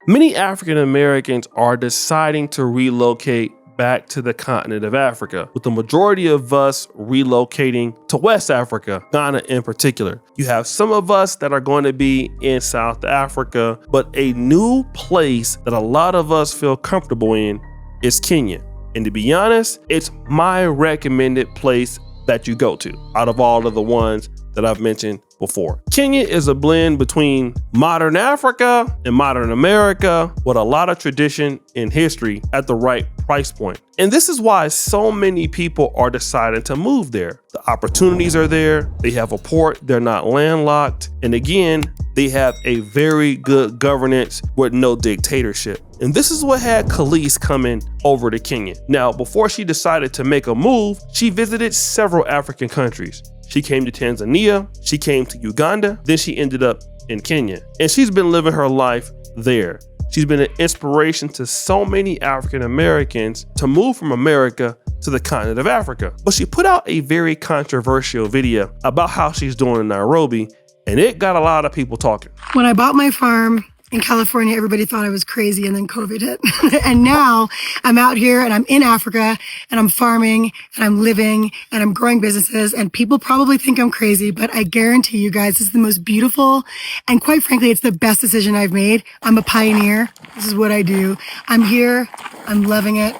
Many African Americans are deciding to relocate back to the continent of Africa, with the majority of us relocating to West Africa, Ghana in particular. You have some of us that are going to be in South Africa, but a new place that a lot of us feel comfortable in is Kenya. And to be honest, it's my recommended place that you go to out of all of the ones that I've mentioned before. Kenya is a blend between modern Africa and modern America with a lot of tradition and history at the right price point. And this is why so many people are deciding to move there. The opportunities are there. They have a port. They're not landlocked. And again, they have a very good governance with no dictatorship. And this is what had Kelis coming over to Kenya. Now, before she decided to make a move, she visited several African countries. She came to Tanzania, she came to Uganda, then she ended up in Kenya. And she's been living her life there. She's been an inspiration to so many African Americans to move from America to the continent of Africa. But she put out a very controversial video about how she's doing in Nairobi, and it got a lot of people talking. When I bought my farm in California, everybody thought I was crazy, and then COVID hit. And now I'm out here and I'm in Africa and I'm farming and I'm living and I'm growing businesses, and people probably think I'm crazy, but I guarantee you guys, this is the most beautiful, and quite frankly, it's the best decision I've made. I'm a pioneer. This is what I do. I'm here. I'm loving it.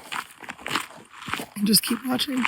And just keep watching.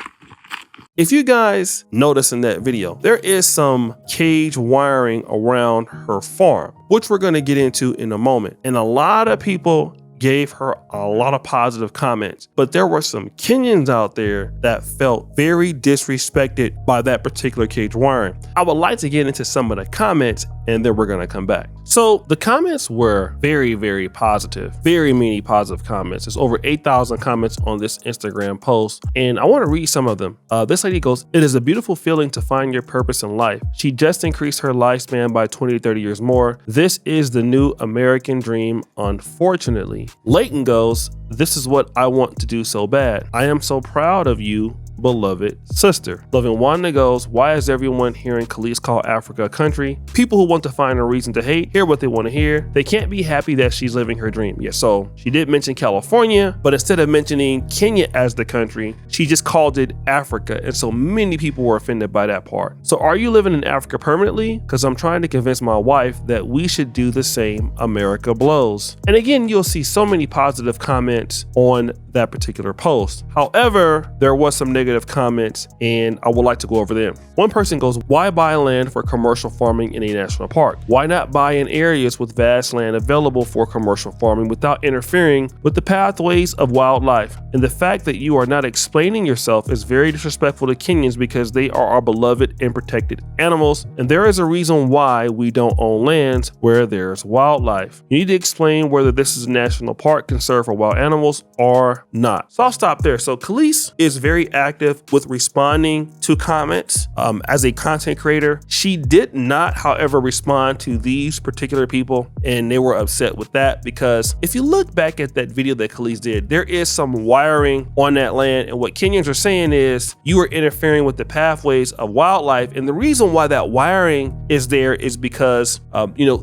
If you guys notice in that video, there is some cage wiring around her farm, which we're going to get into in a moment. And a lot of people gave her a lot of positive comments, but there were some Kenyans out there that felt very disrespected by that particular cage wiring. I would like to get into some of the comments, and then we're going to come back. So the comments were very, very positive, very many positive comments. There's over 8,000 comments on this Instagram post, and I want to read some of them. This lady goes, "It is a beautiful feeling to find your purpose in life. She just increased her lifespan by 20 to 30 years more. This is the new American dream, unfortunately." Leighton goes, "This is what I want to do so bad. I am so proud of you, beloved sister." Loving Wanda goes, "Why is everyone hearing Kelis call Africa a country? People who want to find a reason to hate hear what they want to hear. They can't be happy that she's living her dream." Yeah, so she did mention California, but instead of mentioning Kenya as the country, she just called it Africa. And so many people were offended by that part. So are you living in Africa permanently? Because I'm trying to convince my wife that we should do the same. America blows. And again, you'll see so many positive comments on that particular post. However, there was some negative comments, and I would like to go over them. One person goes, "Why buy land for commercial farming in a national park? Why not buy in areas with vast land available for commercial farming without interfering with the pathways of wildlife? And the fact that you are not explaining yourself is very disrespectful to Kenyans because they are our beloved and protected animals, and there is a reason why we don't own lands where there's wildlife. You need to explain whether this is a national park conserved for wild animals or not." So I'll stop there. So Kelis is very active with responding to comments. As a content creator, she did not, however, respond to these particular people, and they were upset with that because if you look back at that video that Kelis did, there is some wiring on that land, and what Kenyans are saying is you are interfering with the pathways of wildlife, and the reason why that wiring is there is because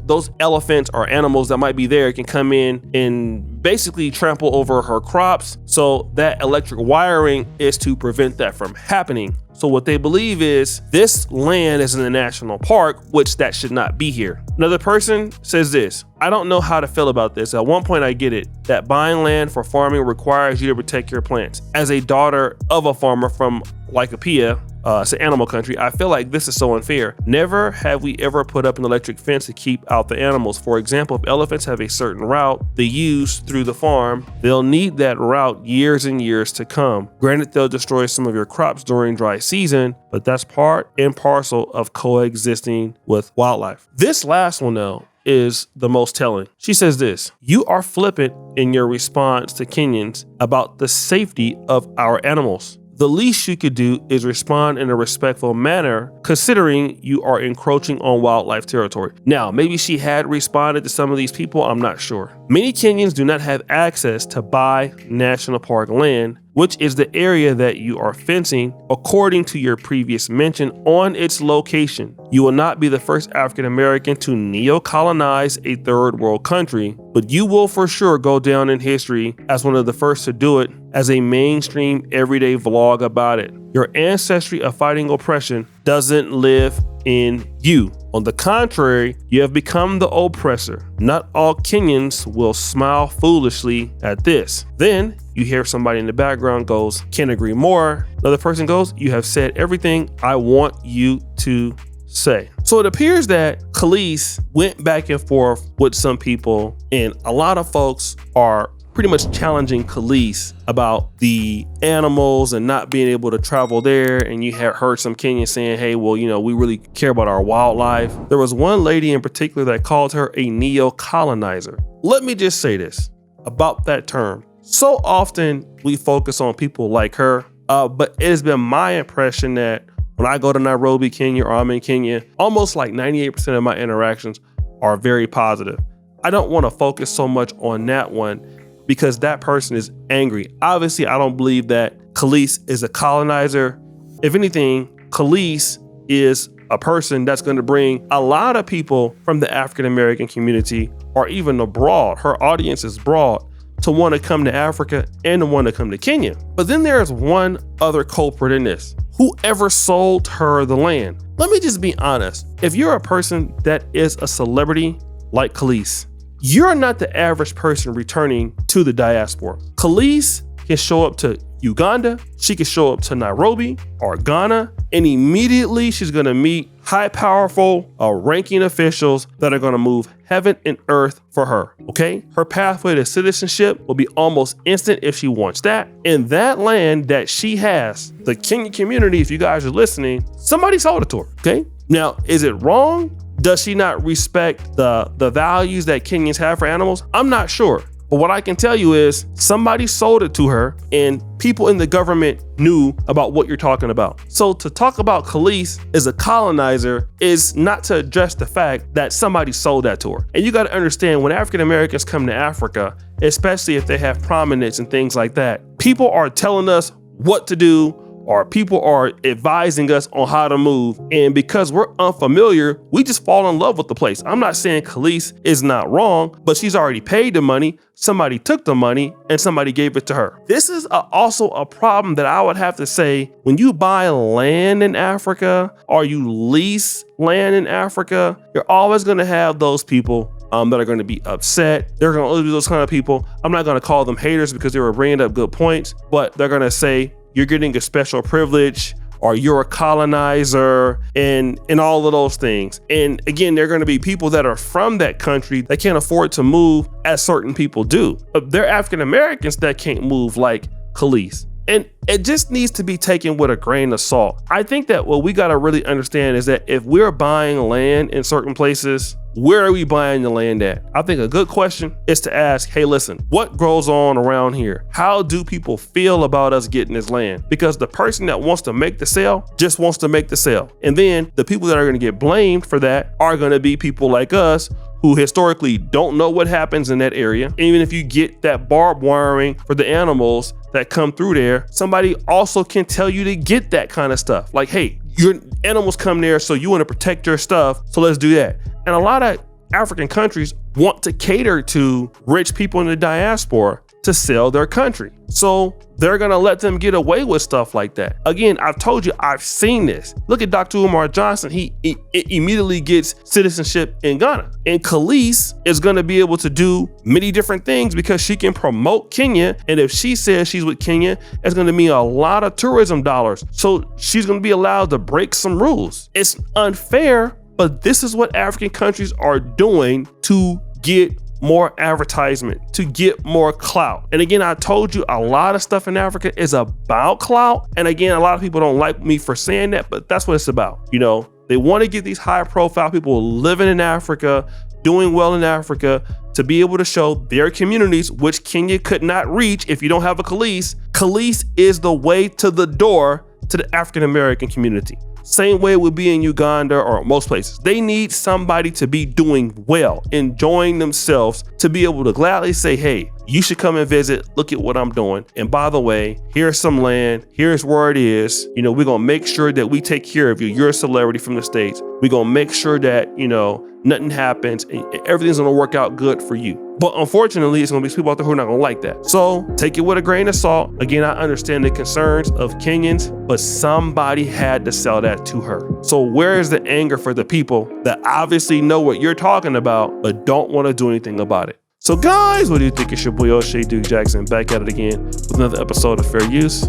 those elephants or animals that might be there can come in and basically trample over her crops. So that electric wiring is to prevent that from happening. So what they believe is this land is in the national park, which that should not be here. Another person says this, "I don't know how to feel about this. At one point I get it, that buying land for farming requires you to protect your plants. As a daughter of a farmer from Laikipia, it's an animal country, I feel like this is so unfair. Never have we ever put up an electric fence to keep out the animals. For example, if elephants have a certain route they use through the farm, they'll need that route years and years to come. Granted, they'll destroy some of your crops during dry season, but that's part and parcel of coexisting with wildlife." This last one though is the most telling. She says this, "You are flippant in your response to Kenyans about the safety of our animals. The least you could do is respond in a respectful manner, considering you are encroaching on wildlife territory." Now, maybe she had responded to some of these people, I'm not sure. "Many Kenyans do not have access to buy national park land, which is the area that you are fencing according to your previous mention on its location. You will not be the first African American to neo-colonize a third world country, but you will for sure go down in history as one of the first to do it as a mainstream everyday vlog about it. Your ancestry of fighting oppression doesn't live in you. On the contrary, you have become the oppressor. Not all Kenyans will smile foolishly at this. Then you hear somebody in the background goes, "Can't agree more." Another person goes, "You have said everything I want you to say." So it appears that Kelis went back and forth with some people, and a lot of folks are pretty much challenging Kelis about the animals and not being able to travel there. And you have heard some Kenyans saying, hey, well, we really care about our wildlife. There was one lady in particular that called her a neo-colonizer. Let me just say this about that term. So often we focus on people like her, but it has been my impression that when I go to Nairobi, Kenya, or I'm in Kenya, almost like 98% of my interactions are very positive. I don't want to focus so much on that one because that person is angry. Obviously, I don't believe that Kelis is a colonizer. If anything, Kelis is a person that's going to bring a lot of people from the African American community or even abroad. Her audience is broad to want to come to Africa and to want to come to Kenya. But then there's one other culprit in this. Whoever sold her the land. Let me just be honest. If you're a person that is a celebrity like Kelis, you're not the average person returning to the diaspora. Kelis can show up to Uganda, she can show up to Nairobi or Ghana, and immediately she's gonna meet high, powerful, ranking officials that are gonna move heaven and earth for her, okay? Her pathway to citizenship will be almost instant if she wants that. And that land that she has, the Kenyan community, if you guys are listening, somebody sold it to her, okay? Now, is it wrong? Does she not respect the values that Kenyans have for animals? I'm not sure. But what I can tell you is somebody sold it to her and people in the government knew about what you're talking about. So to talk about Kelis as a colonizer is not to address the fact that somebody sold that to her. And you got to understand when African Americans come to Africa, especially if they have prominence and things like that, people are telling us what to do, or people are advising us on how to move. And because we're unfamiliar, we just fall in love with the place. I'm not saying Kelis is not wrong, but she's already paid the money. Somebody took the money and somebody gave it to her. This is also a problem that I would have to say when you buy land in Africa or you lease land in Africa, you're always going to have those people that are going to be upset. They're going to always be those kind of people. I'm not going to call them haters because they were bringing up good points, but they're going to say, you're getting a special privilege, or you're a colonizer, and all of those things. And again, there are going to be people that are from that country that can't afford to move as certain people do. But they're African Americans that can't move like Kelis. And it just needs to be taken with a grain of salt. I think that what we got to really understand is that if we're buying land in certain places, where are we buying the land at? I think a good question is to ask, hey, listen, what goes on around here? How do people feel about us getting this land? Because the person that wants to make the sale just wants to make the sale. And then the people that are going to get blamed for that are going to be people like us who historically don't know what happens in that area. Even if you get that barbed wiring for the animals that come through there, somebody also can tell you to get that kind of stuff. Like, hey, your animals come there, so you want to protect your stuff, so let's do that. And a lot of African countries want to cater to rich people in the diaspora to sell their country. So they're gonna let them get away with stuff like that. Again, I've told you, I've seen this. Look at Dr. Umar Johnson. He immediately gets citizenship in Ghana. And Kelis is gonna be able to do many different things because she can promote Kenya. And if she says she's with Kenya, it's gonna mean a lot of tourism dollars. So she's gonna be allowed to break some rules. It's unfair, but this is what African countries are doing to get more advertisement, to get more clout. And again, I told you a lot of stuff in Africa is about clout. And again, a lot of people don't like me for saying that, but that's what it's about. You know, they want to get these high profile people living in Africa, doing well in Africa, to be able to show their communities, which Kenya could not reach if you don't have a Kelis. Kelis is the way to the door to the African American community. Same way it would be in Uganda or most places. They need somebody to be doing well, enjoying themselves, to be able to gladly say, hey, You should come and visit. Look at what I'm doing. And by the way, here's some land. Here's where it is. You know, we're going to make sure that we take care of you. You're a celebrity from the States. We're going to make sure that, you know, nothing happens and everything's going to work out good for you. But unfortunately, it's going to be people out there who are not going to like that. So take it with a grain of salt. Again, I understand the concerns of Kenyans, but somebody had to sell that to her. So where is the anger for the people that obviously know what you're talking about, but don't want to do anything about it? So guys, what do you think? It's your boy O'Shea Duke Jackson back at it again with another episode of Fair Use.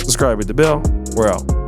Subscribe, hit the bell. We're out.